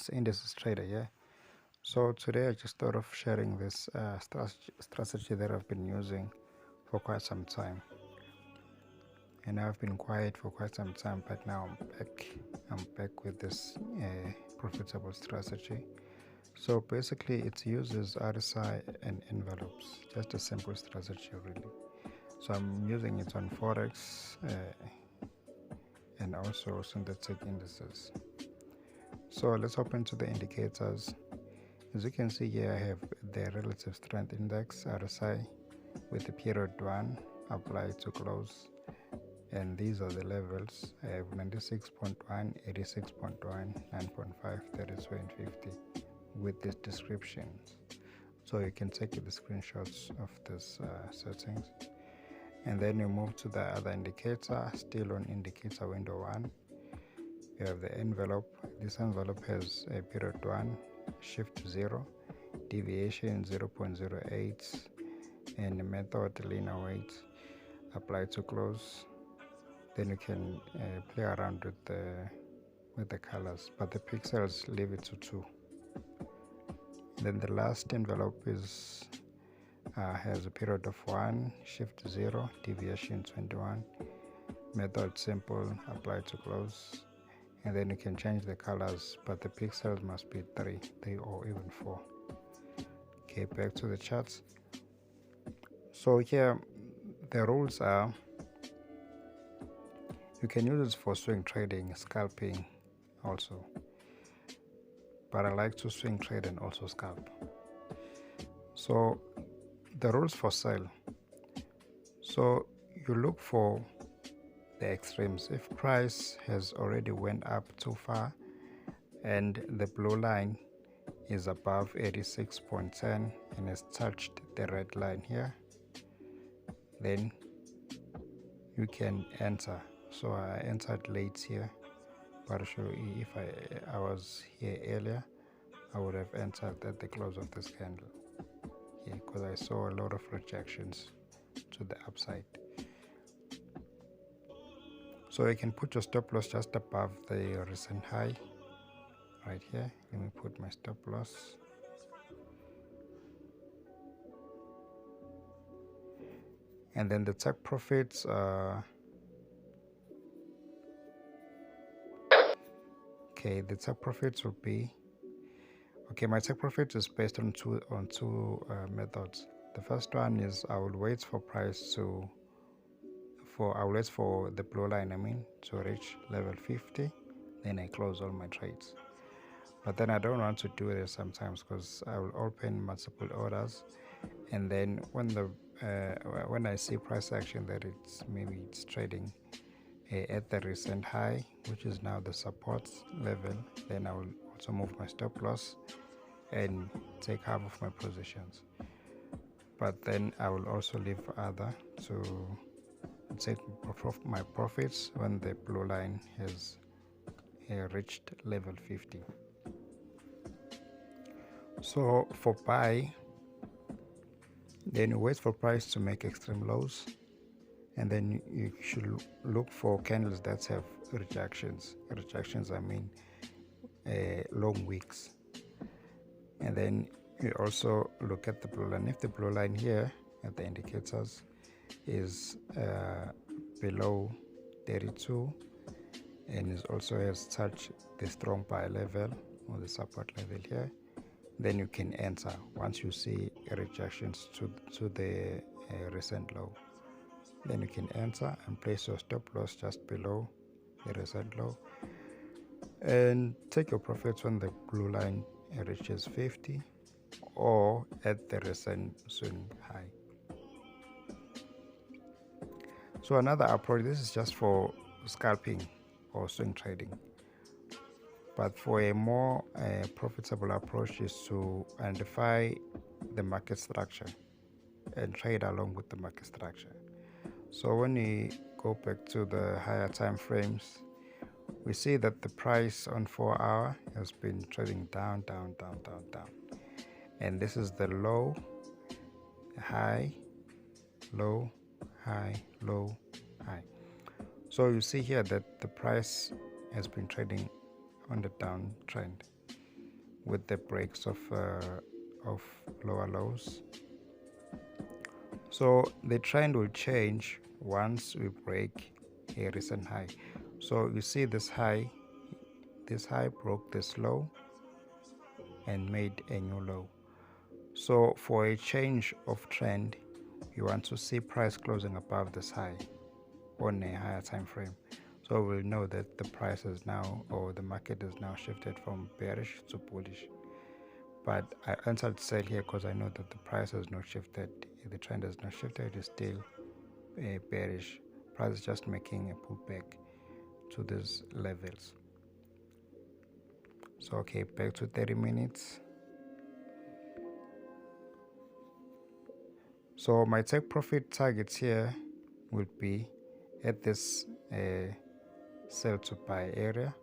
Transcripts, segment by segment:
Indices trader. Yeah. So today I just thought of sharing this strategy that I've been using for quite some time, and I've been quiet for quite some time, but now I'm back. I'm back with this profitable strategy. So basically, it uses RSI and envelopes, just a simple strategy, really. So I'm using it on Forex and also synthetic indices. So let's hop into the indicators. As you can see here, I have the relative strength index RSI with the period 1 applied to close, and these are the levels. I have 96.1, 86.1, 9.5, 32, and 50 with these descriptions. So you can take the screenshots of these settings, and then you move to the other indicator. Still on indicator window 1, you have the envelope. This envelope has a period 1, shift 0, deviation 0.08, and method linear weight applied to close. Then you can play around with the colors, but the pixels leave it to 2. Then the last envelope is has a period of 1, shift 0, deviation 21, method simple, apply to close, and then you can change the colors, but the pixels must be 3 or even 4. Okay, back to the charts. So here the rules are, you can use it for swing trading, scalping also, but I like to swing trade and also scalp. So the rules for sell. So you look for the extremes. If price has already went up too far and the blue line is above 86.10 and has touched the red line here, then you can enter. So I entered late here, but if I was here earlier, I would have entered at the close of this candle. Yeah, because I saw a lot of rejections to the upside. So you can put your stop loss just above the recent high right here. Let me put my stop loss. And then the take profits okay, the take profits will be, okay, my take profit is based on two methods. The first one is I will wait for price I will wait for the blue line to reach level 50, then I close all my trades. But then I don't want to do this sometimes because I will open multiple orders, and then when I see price action that it's trading at the recent high, which is now the support level, then I will also move my stop loss and take half of my positions. But then I will also leave other to take my profits when the blue line has reached level 50. So for buy, then you wait for price to make extreme lows, and then you should look for candles that have rejections. Rejections, I mean long wicks. And then you also look at the blue line. If the blue line here at the indicators is below 32 and is also has touched the strong buy level or the support level here, then you can enter once you see rejections to the recent low. Then you can enter and place your stop loss just below the recent low and take your profits when the blue line reaches 50 or at the recent swing high. So another approach, this is just for scalping or swing trading, but for a more profitable approach is to identify the market structure and trade along with the market structure. So when we go back to the higher time frames, we see that the price on 4 hour has been trading down, and this is the low, high, low, high, low, high. So you see here that the price has been trading on the downtrend, with the breaks of lower lows. So the trend will change once we break a recent high. So you see this high broke this low and made a new low. So for a change of trend, you want to see price closing above this high on a higher time frame. So we'll know that the price is now, or the market is now shifted from bearish to bullish. But I entered sell here because I know that the price has not shifted. The trend has not shifted. It's still bearish. Price is just making a pullback to these levels. So okay, back to 30 minutes. So my take profit targets here will be at this sell to buy area.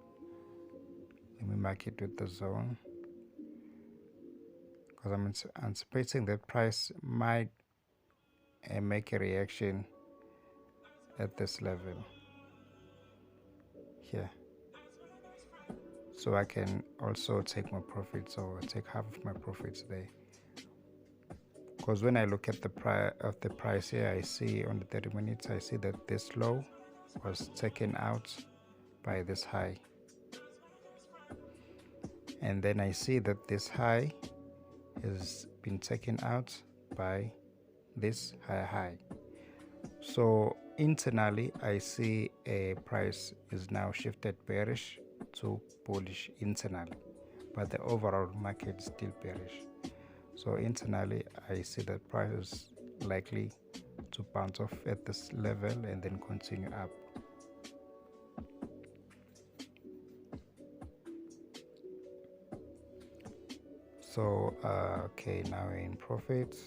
Let me mark it with the zone, because I'm anticipating that price might make a reaction at this level here. So I can also take my profits, or take half of my profits there. Because when I look at the price here, I see on the 30 minutes, I see that this low was taken out by this high. And then I see that this high has been taken out by this high. So internally, I see a price is now shifted bearish to bullish internally, but the overall market is still bearish. So internally, I see that price is likely to bounce off at this level and then continue up. So okay, now we're in profits.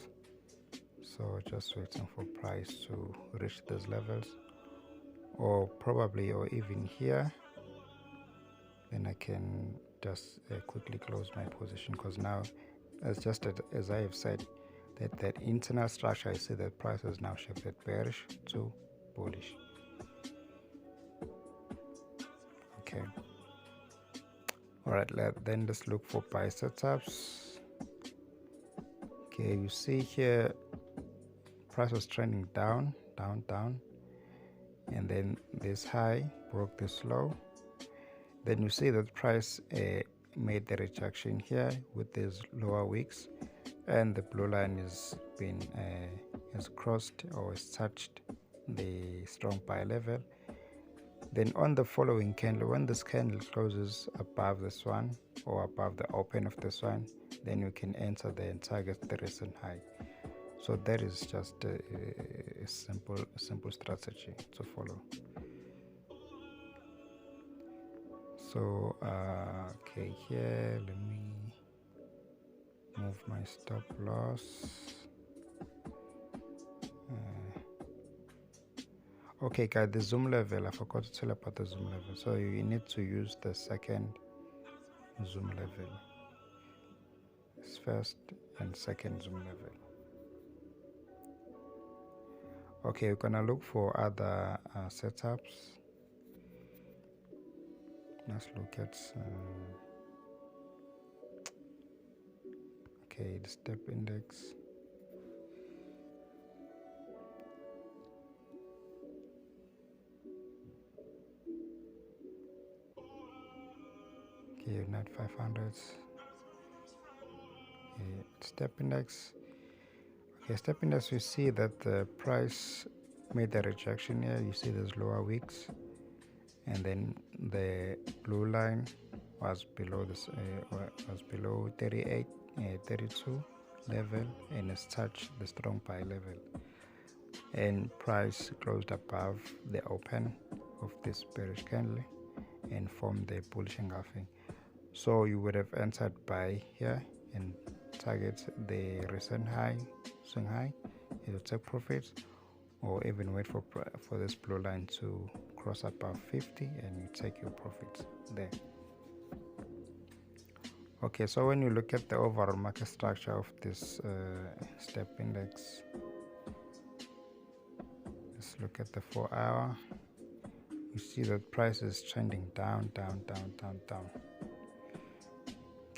So just waiting for price to reach those levels, or probably, or even here. Then I can just quickly close my position, because now, as I have said, that internal structure, I see that price has now shifted bearish to bullish. Okay. All right. Then let's look for buy setups. Okay, you see here, price was trending down, and then this high broke this low. Then you see that price made the rejection here with these lower wicks, and the blue line has crossed, or has touched the strong buy level. Then on the following candle, when this candle closes above this one, or above the open of this one, then you can enter there and target the recent high. So that is just a simple strategy to follow. So okay, here let me move my stop loss. Okay guys, the zoom level, I forgot to tell about the zoom level. So you need to use the second zoom level. It's first and second zoom level. Okay, we're gonna look for other setups. Let's look at okay, the step index. Okay, not 500s. Okay, step index. Okay, step index, you see that the price made the rejection here. You see those lower wicks, and then the blue line was below this, was below 38, 32 level, and it's touched the strong buy level, and price closed above the open of this bearish candle and formed the bullish engulfing. So you would have entered buy here and target the recent high, swing high, you take profits, or even wait for this blue line to cross above 50 and you take your profits there. Okay, so when you look at the overall market structure of this step index, let's look at the 4 hour. You see that price is trending down.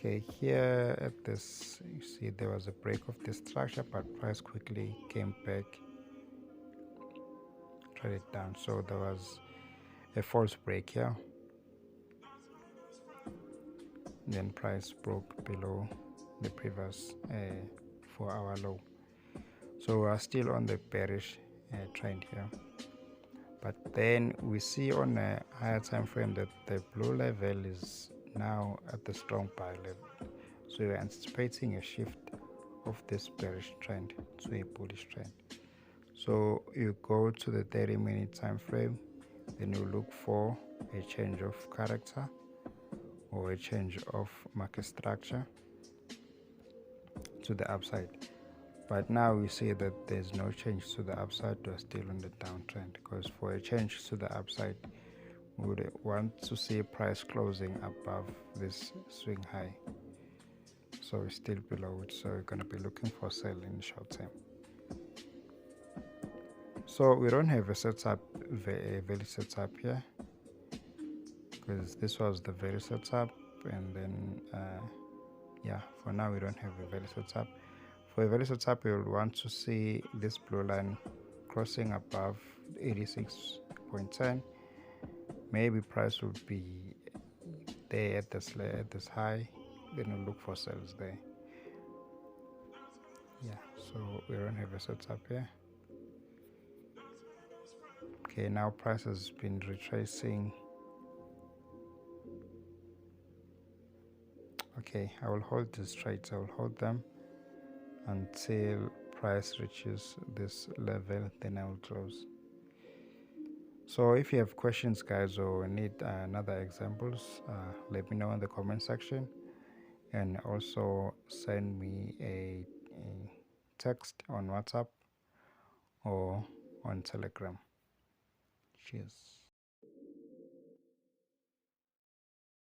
Okay, here at this, you see there was a break of this structure, but price quickly came back, traded down. So there was a false break here, then price broke below the previous 4-hour low. So we are still on the bearish trend here, but then we see on a higher time frame that the blue level is now at the strong buy level. So we're anticipating a shift of this bearish trend to a bullish trend. So you go to the 30-minute time frame, then you look for a change of character or a change of market structure to the upside. But now we see that there's no change to the upside. We're still on the downtrend, because for a change to the upside, we would want to see price closing above this swing high. So we're still below it, so we're going to be looking for sell in the short term. So we don't have a setup, a value setup here, because this was the value setup, and then yeah, for now we don't have a value setup. For a value setup, you'll want to see this blue line crossing above 86.10. Maybe price would be there at this high, then we'll look for sales there. Yeah, so we don't have a setup here. Okay, now price has been retracing. Okay, I will hold these trades. I will hold them until price reaches this level, then I will close. So if you have questions, guys, or need another examples, let me know in the comment section, and also send me a text on WhatsApp or on Telegram. Cheers.